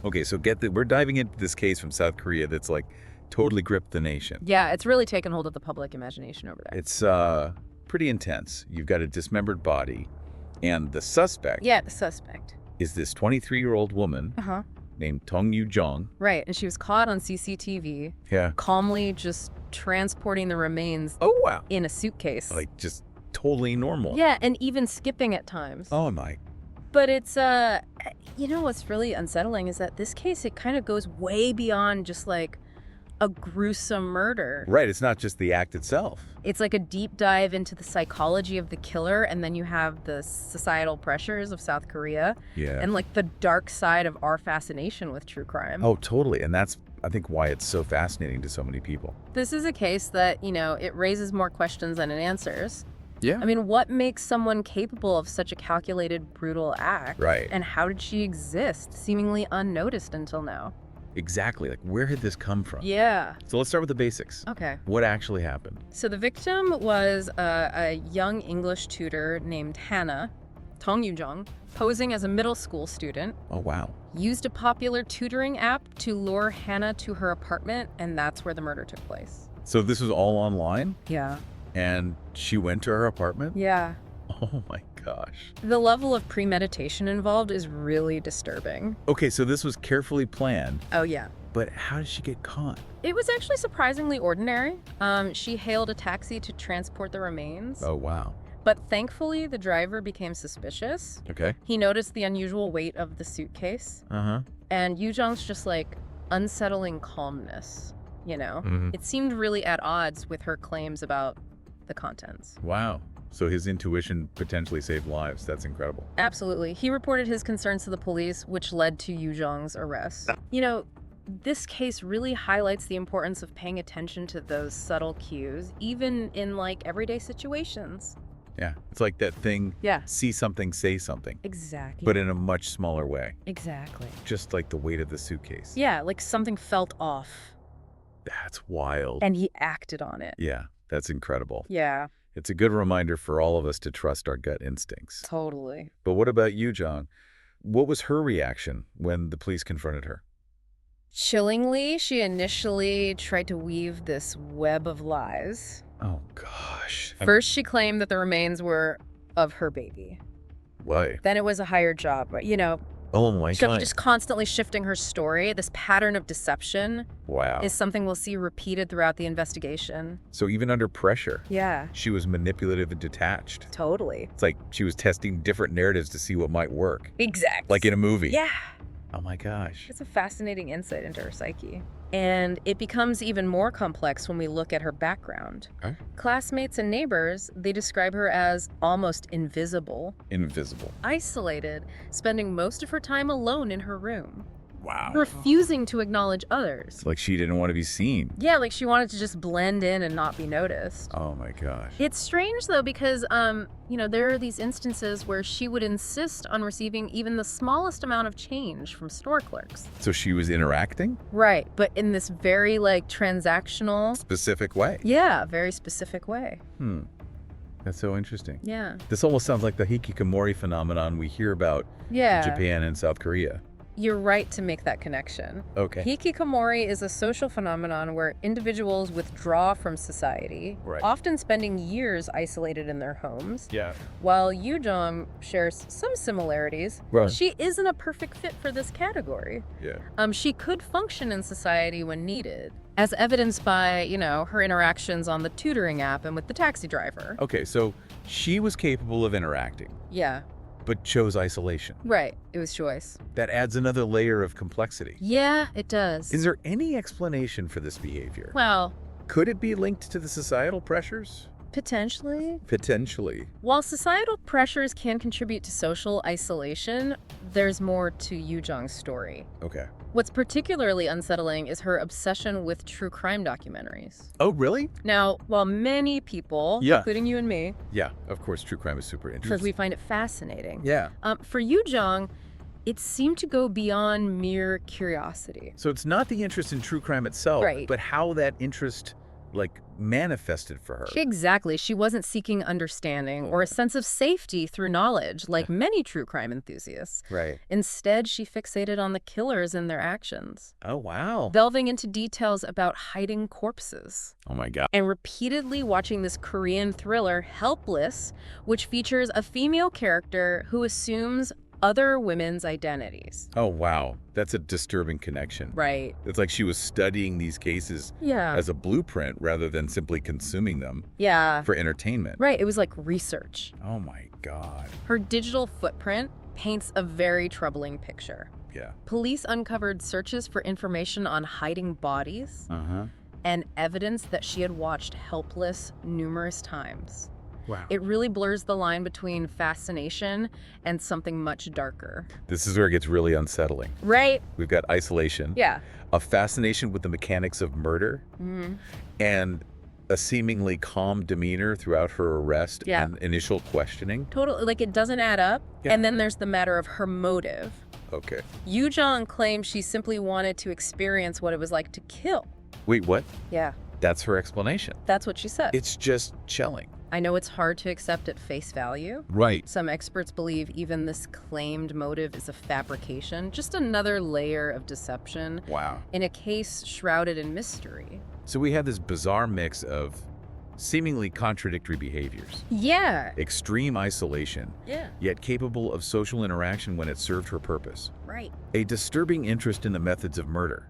Okay, so we're diving into this case from South Korea that's like totally gripped the nation. Yeah, it's really taken hold of the public imagination over there. It's pretty intense. You've got a dismembered body, and the suspect Yeah, the suspect. is this 23-year-old woman Uh-huh. named Tong Yu-jong. Right, and she was caught on CCTV Yeah. calmly just transporting the remains Oh, wow. in a suitcase. Like, just totally normal. Yeah, and even skipping at times. Oh, my. But it's, you know what's really unsettling is that this case, it kind of goes way beyond just like a gruesome murder. Right, it's not just the act itself. It's like a deep dive into the psychology of the killer, and then you have the societal pressures of South Korea, Yeah. and like the dark side of our fascination with true crime. Oh, totally. And that's, I think, why it's so fascinating to so many people. This is a case that, you know, it raises more questions than it answers. Yeah. I mean, what makes someone capable of such a calculated, brutal act? Right. And how did she exist, seemingly unnoticed until now? Exactly. Like, where had this come from? Yeah. So let's start with the basics. Okay. What actually happened? So the victim was a young English tutor named Hannah, Tong Yu-jong, posing as a middle school student, Oh, wow. used a popular tutoring app to lure Hannah to her apartment, and that's where the murder took place. So this was all online, Yeah. and she went to her apartment? Yeah. Oh, my gosh. The level of premeditation involved is really disturbing. Okay, so this was carefully planned, Oh, yeah. but how did she get caught? It was actually surprisingly ordinary. She hailed a taxi to transport the remains. Oh, wow. But thankfully, the driver became suspicious. Okay. He noticed the unusual weight of the suitcase. Uh-huh. And Yu-jong's just like unsettling calmness, you know? Mhm. It seemed really at odds with her claims about the contents. Wow. So his intuition potentially saved lives. That's incredible. Absolutely. He reported his concerns to the police, which led to Yu-jong's arrest. You know, this case really highlights the importance of paying attention to those subtle cues, even in like everyday situations. Yeah. It's like that thing, Yeah. see something, say something, Exactly. but in a much smaller way. Exactly. Just like the weight of the suitcase. Yeah, like something felt off, That's wild. and he acted on it. Yeah, that's incredible. Yeah, It's a good reminder for all of us to trust our gut instincts. totally. But what about you, John? What was her reaction when the police confronted her? Chillingly, she initially tried to weave this web of lies. Oh, gosh. First, she claimed that the remains were of her baby. Why? Then it was a hired job, you know, Oh, my God. just constantly shifting her story. This pattern of deception Wow. is something we'll see repeated throughout the investigation. So even under pressure, Yeah, she was manipulative and detached. totally. It's like she was testing different narratives to see what might work. Exactly. Like in a movie. Yeah. Oh, my gosh. It's a fascinating insight into her psyche. And it becomes even more complex when we look at her background. Okay. Classmates and neighbors, they describe her as almost invisible, Invisible. isolated, spending most of her time alone in her room, Wow. refusing to acknowledge others. It's like she didn't want to be seen. Yeah, like she wanted to just blend in and not be noticed. Oh, my gosh. It's strange though because, you know, there are these instances where she would insist on receiving even the smallest amount of change from store clerks. So she was interacting? Right, but in this very like transactional, Specific way. yeah, very specific way. That's so interesting. Yeah. This almost sounds like the hikikomori phenomenon we hear about Yeah. in Japan and South Korea. You're right to make that connection. Okay. Hikikomori is a social phenomenon where individuals withdraw from society, Right. often spending years isolated in their homes. Yeah. While Yu-jong shares some similarities, Right. she isn't a perfect fit for this category. Yeah. She could function in society when needed, as evidenced by, you know, her interactions on the tutoring app and with the taxi driver. Okay, so she was capable of interacting, Yeah, but chose isolation. right. It was choice. That adds another layer of complexity. Yeah, it does. Is there any explanation for this behavior? Well, Could it be linked to the societal pressures? potentially. Potentially. While societal pressures can contribute to social isolation, there's more to Yu-jong's story. Okay. What's particularly unsettling is her obsession with true crime documentaries. Oh, really? Now, while many people, Yeah. including you and me, Yeah, of course, true crime is super because interesting. we find it fascinating, Yeah. for Yu-jong, it seemed to go beyond mere curiosity. So it's not the interest in true crime itself, Right. but how that interest like, manifested for her. Exactly. She wasn't seeking understanding or a sense of safety through knowledge, like many true crime enthusiasts. Right. Instead, she fixated on the killers and their actions, Oh, wow. delving into details about hiding corpses, Oh, my God. and repeatedly watching this Korean thriller, Helpless, which features a female character who assumes other women's identities. Oh, wow. That's a disturbing connection. Right. It's like she was studying these cases Yeah. as a blueprint rather than simply consuming them Yeah. for entertainment. Right. It was like research. Oh, my God. Her digital footprint paints a very troubling picture. Yeah. Police uncovered searches for information on hiding bodies Uh-huh. and evidence that she had watched Helpless numerous times. Wow. It really blurs the line between fascination and something much darker. This is where it gets really unsettling. Right? We've got isolation, Yeah. a fascination with the mechanics of murder, and a seemingly calm demeanor throughout her arrest Yeah. and initial questioning. Totally. Like, it doesn't add up. Yeah. And then there's the matter of her motive. Okay. Yoo Jong claims she simply wanted to experience what it was like to kill. Wait, what? Yeah. That's her explanation. That's what she said. It's just chilling. I know it's hard to accept at face value. Right. Some experts believe even this claimed motive is a fabrication, just another layer of deception Wow. in a case shrouded in mystery. So we have this bizarre mix of seemingly contradictory behaviors, Yeah. extreme isolation, Yeah. yet capable of social interaction when it served her purpose. Right. A disturbing interest in the methods of murder,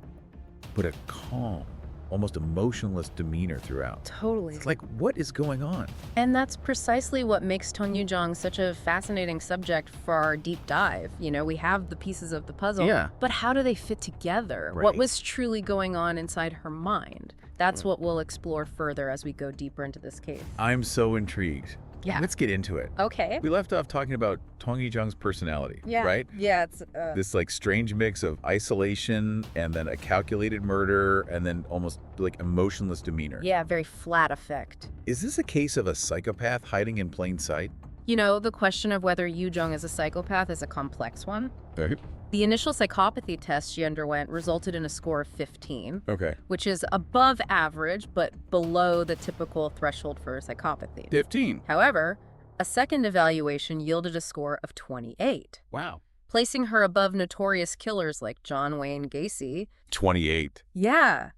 but a calm, almost emotionless demeanor throughout. Totally. It's like, what is going on? And that's precisely what makes Tong Yoo Jong such a fascinating subject for our deep dive. You know, we have the pieces of the puzzle, Yeah. but how do they fit together? Right. What was truly going on inside her mind? That's what we'll explore further as we go deeper into this case. I'm so intrigued. Yeah. Let's get into it. Okay. We left off talking about Tong Yi-jung's personality, right? Yeah, it's This like strange mix of isolation and then a calculated murder and then almost like emotionless demeanor. yeah, very flat effect. Is this a case of a psychopath hiding in plain sight? You know, the question of whether Yoo Jung is a psychopath is a complex one. Right. The initial psychopathy test she underwent resulted in a score of 15, Okay. which is above average but below the typical threshold for psychopathy. 15. However, a second evaluation yielded a score of 28, Wow. placing her above notorious killers like John Wayne Gacy. 28. Yeah,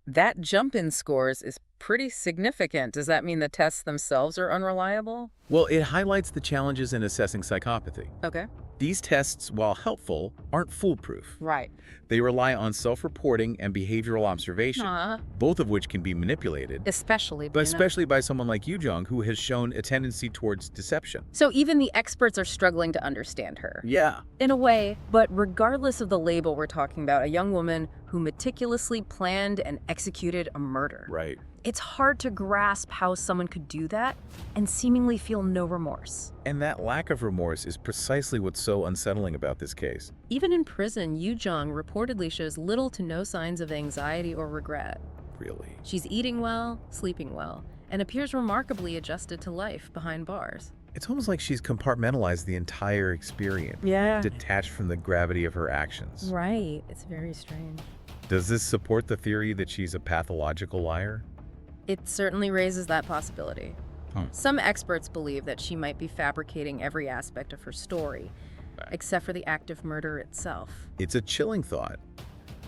that jump in scores is pretty significant. Does that mean the tests themselves are unreliable? Well, it highlights the challenges in assessing psychopathy. Okay. These tests, while helpful, aren't foolproof. Right. They rely on self-reporting and behavioral observation, both of which can be manipulated, Especially. but especially by someone like Yoo Jung, who has shown a tendency towards deception. So even the experts are struggling to understand her. Yeah. In a way, but regardless of the label, we're talking about a young woman who meticulously planned and executed a murder. Right. It's hard to grasp how someone could do that and seemingly feel no remorse. And that lack of remorse is precisely what's so unsettling about this case. Even in prison, Yoo Jung reportedly shows little to no signs of anxiety or regret. Really. She's eating well, sleeping well, and appears remarkably adjusted to life behind bars. It's almost like she's compartmentalized the entire experience, Yeah. detached from the gravity of her actions. Right. It's very strange. Does this support the theory that she's a pathological liar? It certainly raises that possibility. Huh. Some experts believe that she might be fabricating every aspect of her story, except for the act of murder itself. It's a chilling thought,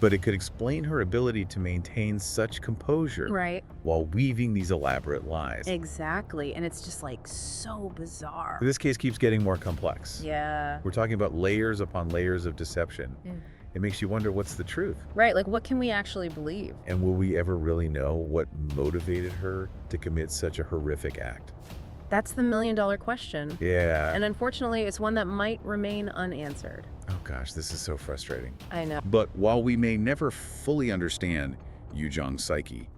but it could explain her ability to maintain such composure Right. while weaving these elaborate lies. Exactly. And it's just like so bizarre. This case keeps getting more complex. Yeah. We're talking about layers upon layers of deception. Yeah. It makes you wonder what's the truth. Right. Like, what can we actually believe? And will we ever really know what motivated her to commit such a horrific act? That's the million-dollar question. Yeah. And unfortunately, it's one that might remain unanswered. Oh gosh, this is so frustrating. I know. But while we may never fully understand Yoo Jung's psyche,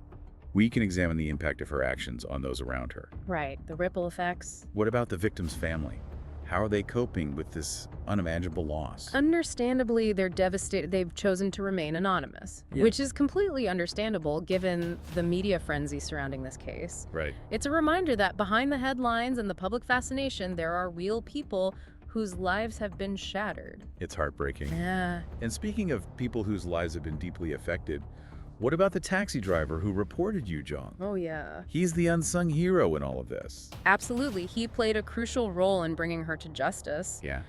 we can examine the impact of her actions on those around her. Right. The ripple effects. What about the victim's family? How are they coping with this unimaginable loss? Understandably, they're devastated. They've chosen to remain anonymous, Yeah. which is completely understandable given the media frenzy surrounding this case. Right. It's a reminder that behind the headlines and the public fascination, there are real people whose lives have been shattered. It's heartbreaking. Yeah. And speaking of people whose lives have been deeply affected, What about the taxi driver who reported Yu Jong? Oh, yeah. He's the unsung hero in all of this. Absolutely. He played a crucial role in bringing her to justice. Yeah.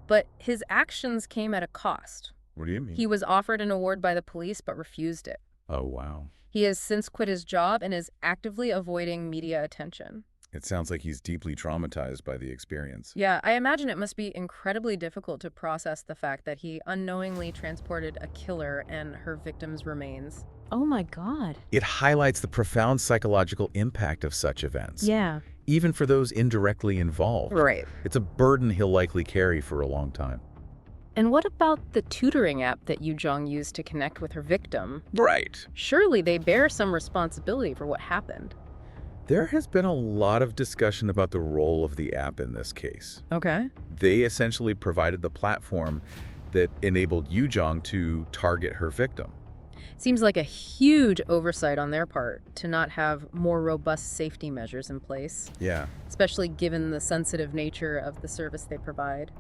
But his actions came at a cost. What do you mean? He was offered an award by the police but refused it. Oh, wow. He has since quit his job and is actively avoiding media attention. It sounds like he's deeply traumatized by the experience. Yeah, I imagine it must be incredibly difficult to process the fact that he unknowingly transported a killer and her victim's remains. Oh my God. It highlights the profound psychological impact of such events. Yeah. Even for those indirectly involved. Right. It's a burden he'll likely carry for a long time. And what about the tutoring app that Yu Jong used to connect with her victim? Right. Surely they bear some responsibility for what happened. There has been a lot of discussion about the role of the app in this case. Okay. They essentially provided the platform that enabled Yu Jong to target her victim. Seems like a huge oversight on their part to not have more robust safety measures in place, Yeah. especially given the sensitive nature of the service they provide.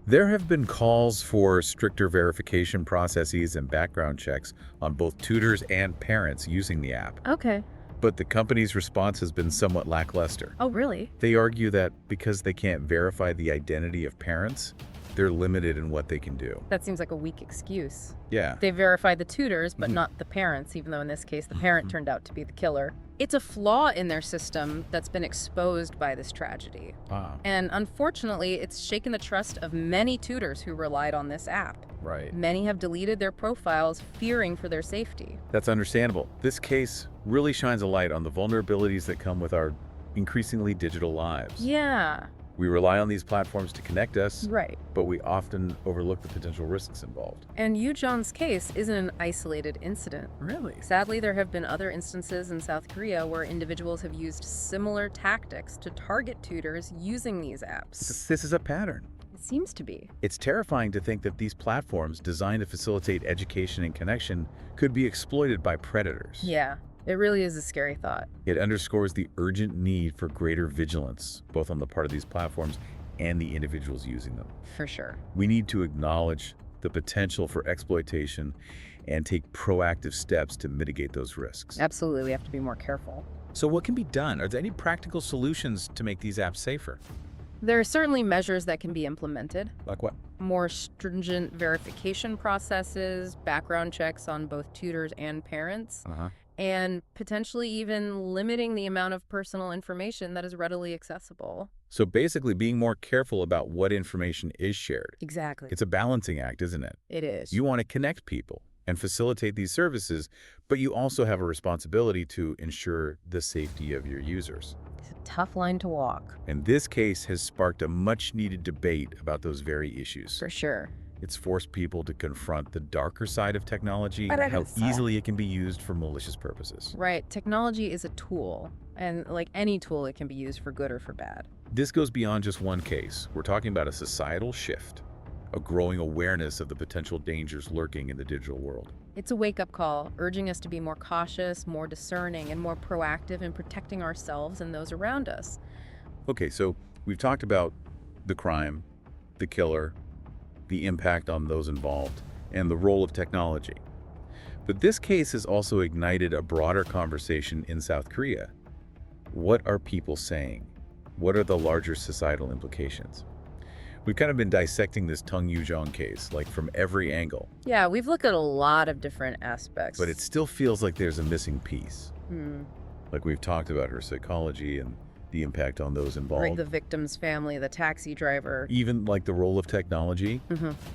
There have been calls for stricter verification processes and background checks on both tutors and parents using the app. Okay. But the company's response has been somewhat lackluster. Oh, really? They argue that because they can't verify the identity of parents, they're limited in what they can do. That seems like a weak excuse. Yeah. They verify the tutors, but not the parents, even though in this case the parent turned out to be the killer. It's a flaw in their system that's been exposed by this tragedy. Wow. And unfortunately, it's shaken the trust of many tutors who relied on this app. Right. Many have deleted their profiles, fearing for their safety. That's understandable. This case really shines a light on the vulnerabilities that come with our increasingly digital lives. Yeah. We rely on these platforms to connect us, Right. but we often overlook the potential risks involved. And Yu Jong's case isn't an isolated incident. Really? Sadly, there have been other instances in South Korea where individuals have used similar tactics to target tutors using these apps. This is a pattern. It seems to be. It's terrifying to think that these platforms, designed to facilitate education and connection, could be exploited by predators. Yeah, it really is a scary thought. It underscores the urgent need for greater vigilance, both on the part of these platforms and the individuals using them. For sure. We need to acknowledge the potential for exploitation and take proactive steps to mitigate those risks. Absolutely, we have to be more careful. So what can be done? Are there any practical solutions to make these apps safer? There are certainly measures that can be implemented. Like what? More stringent verification processes, background checks on both tutors and parents, and potentially even limiting the amount of personal information that is readily accessible. So basically being more careful about what information is shared. Exactly. It's a balancing act, isn't it? It is. You want to connect people and facilitate these services, but you also have a responsibility to ensure the safety of your users. It's a tough line to walk. And this case has sparked a much-needed debate about those very issues. For sure. It's forced people to confront the darker side of technology and how easily it can be used for malicious purposes. Right. Technology is a tool, and like any tool, it can be used for good or for bad. This goes beyond just one case. We're talking about a societal shift, a growing awareness of the potential dangers lurking in the digital world. It's a wake-up call, urging us to be more cautious, more discerning, and more proactive in protecting ourselves and those around us. Okay, so we've talked about the crime, the killer, the impact on those involved, and the role of technology. But this case has also ignited a broader conversation in South Korea. What are people saying? What are the larger societal implications? We've kind of been dissecting this Tung Yu-jong case, like from every angle. Yeah, we've looked at a lot of different aspects. But it still feels like there's a missing piece. Like we've talked about her psychology and the impact on those involved. Right, the victim's family, the taxi driver. Even like the role of technology.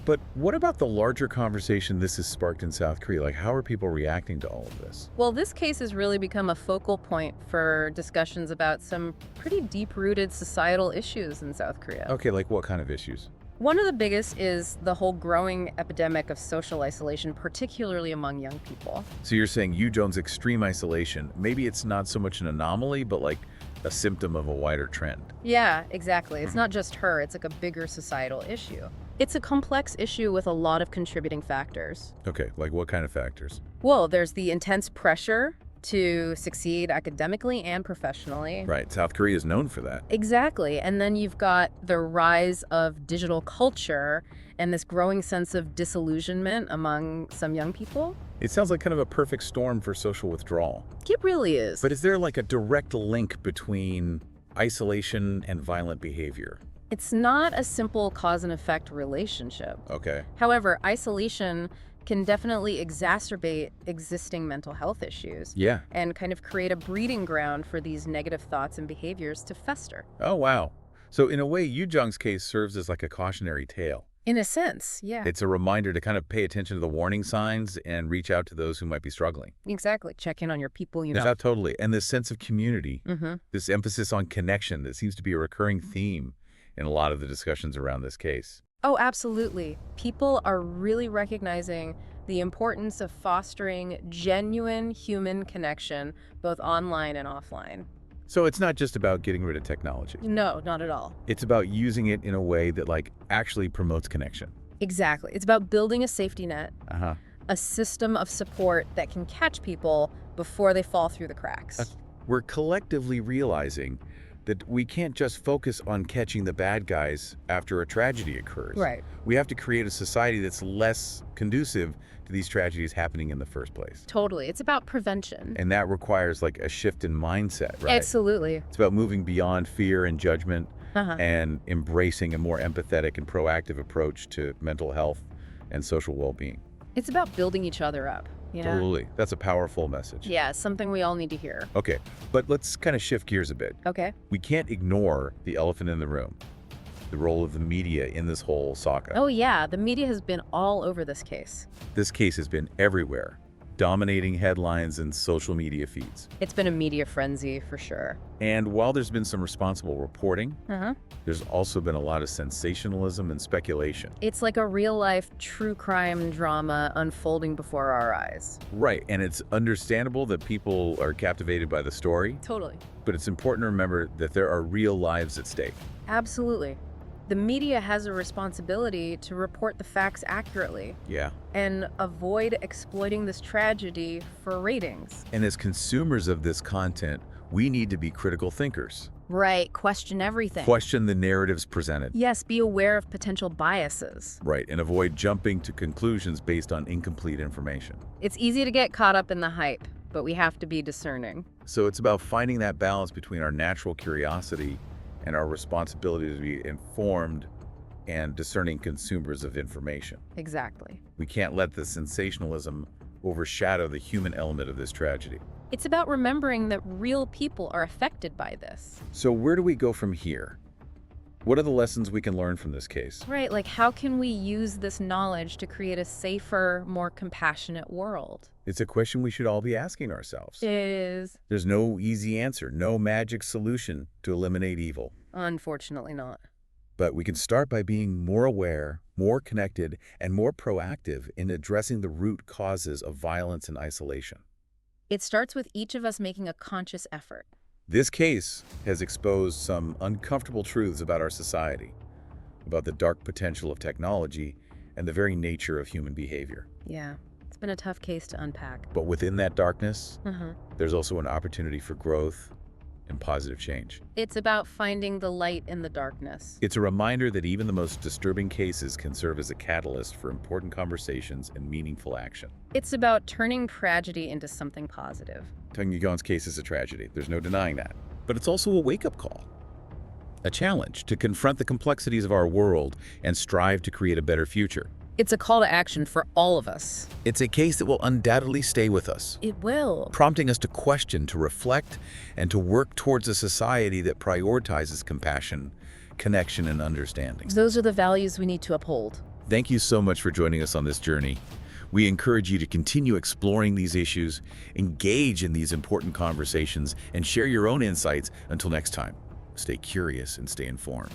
But what about the larger conversation this has sparked in South Korea? Like, how are people reacting to all of this? Well, this case has really become a focal point for discussions about some pretty deep-rooted societal issues in South Korea. Okay, like what kind of issues? One of the biggest is the whole growing epidemic of social isolation, particularly among young people. So you're saying Yu Jong's extreme isolation, maybe it's not so much an anomaly, but like a symptom of a wider trend. Yeah, exactly. It's not just her, it's like a bigger societal issue. It's a complex issue with a lot of contributing factors. Okay, like what kind of factors? Well, there's the intense pressure to succeed academically and professionally. Right, South Korea is known for that. Exactly. And then you've got the rise of digital culture and this growing sense of disillusionment among some young people. It sounds like kind of a perfect storm for social withdrawal. It really is. But is there like a direct link between isolation and violent behavior? It's not a simple cause and effect relationship. Okay. However, isolation can definitely exacerbate existing mental health issues Yeah. and kind of create a breeding ground for these negative thoughts and behaviors to fester. Oh, wow. So in a way, Yu Jong's case serves as like a cautionary tale. In a sense, yeah. It's a reminder to kind of pay attention to the warning signs and reach out to those who might be struggling. Exactly. Check in on your people, you Yeah, know. totally. And this sense of community, Mm-hmm. this emphasis on connection that seems to be a recurring theme in a lot of the discussions around this case. Oh, absolutely. People are really recognizing the importance of fostering genuine human connection, both online and offline. So it's not just about getting rid of technology. No, not at all. It's about using it in a way that like actually promotes connection. Exactly. It's about building a safety net, Uh-huh. a system of support that can catch people before they fall through the cracks. We're collectively realizing that we can't just focus on catching the bad guys after a tragedy occurs. Right. We have to create a society that's less conducive to these tragedies happening in the first place. Totally. It's about prevention. And that requires like a shift in mindset, right? Absolutely. It's about moving beyond fear and judgment Uh-huh. and embracing a more empathetic and proactive approach to mental health and social well-being. It's about building each other up, you know? Totally. That's a powerful message. Yeah, something we all need to hear. Okay, but let's kind of shift gears a bit. Okay. We can't ignore the elephant in the room, the role of the media in this whole saga. Oh, yeah. The media has been all over this case. This case has been everywhere, dominating headlines and social media feeds. It's been a media frenzy for sure. And while there's been some responsible reporting, Uh-huh. there's also been a lot of sensationalism and speculation. It's like a real-life true crime drama unfolding before our eyes. Right, and it's understandable that people are captivated by the story, Totally. but it's important to remember that there are real lives at stake. Absolutely. The media has a responsibility to report the facts accurately Yeah. and avoid exploiting this tragedy for ratings. And as consumers of this content, we need to be critical thinkers. Right. Question everything. Question the narratives presented. Yes, be aware of potential biases. Right, and avoid jumping to conclusions based on incomplete information. It's easy to get caught up in the hype, but we have to be discerning. So it's about finding that balance between our natural curiosity and our responsibility to be informed and discerning consumers of information. Exactly. We can't let the sensationalism overshadow the human element of this tragedy. It's about remembering that real people are affected by this. So where do we go from here? What are the lessons we can learn from this case? Right, like how can we use this knowledge to create a safer, more compassionate world? It's a question we should all be asking ourselves. It is. There's no easy answer, no magic solution to eliminate evil. Unfortunately not. But we can start by being more aware, more connected, and more proactive in addressing the root causes of violence and isolation. It starts with each of us making a conscious effort. This case has exposed some uncomfortable truths about our society, about the dark potential of technology, and the very nature of human behavior. Yeah, it's been a tough case to unpack. But within that darkness, Uh-huh. there's also an opportunity for growth and positive change. It's about finding the light in the darkness. It's a reminder that even the most disturbing cases can serve as a catalyst for important conversations and meaningful action. It's about turning tragedy into something positive. Tung Yugon's case is a tragedy. There's no denying that. But it's also a wake-up call. A challenge to confront the complexities of our world and strive to create a better future. It's a call to action for all of us. It's a case that will undoubtedly stay with us, It will. prompting us to question, to reflect, and to work towards a society that prioritizes compassion, connection, and understanding. Those are the values we need to uphold. Thank you so much for joining us on this journey. We encourage you to continue exploring these issues, engage in these important conversations, and share your own insights. Until next time, stay curious and stay informed.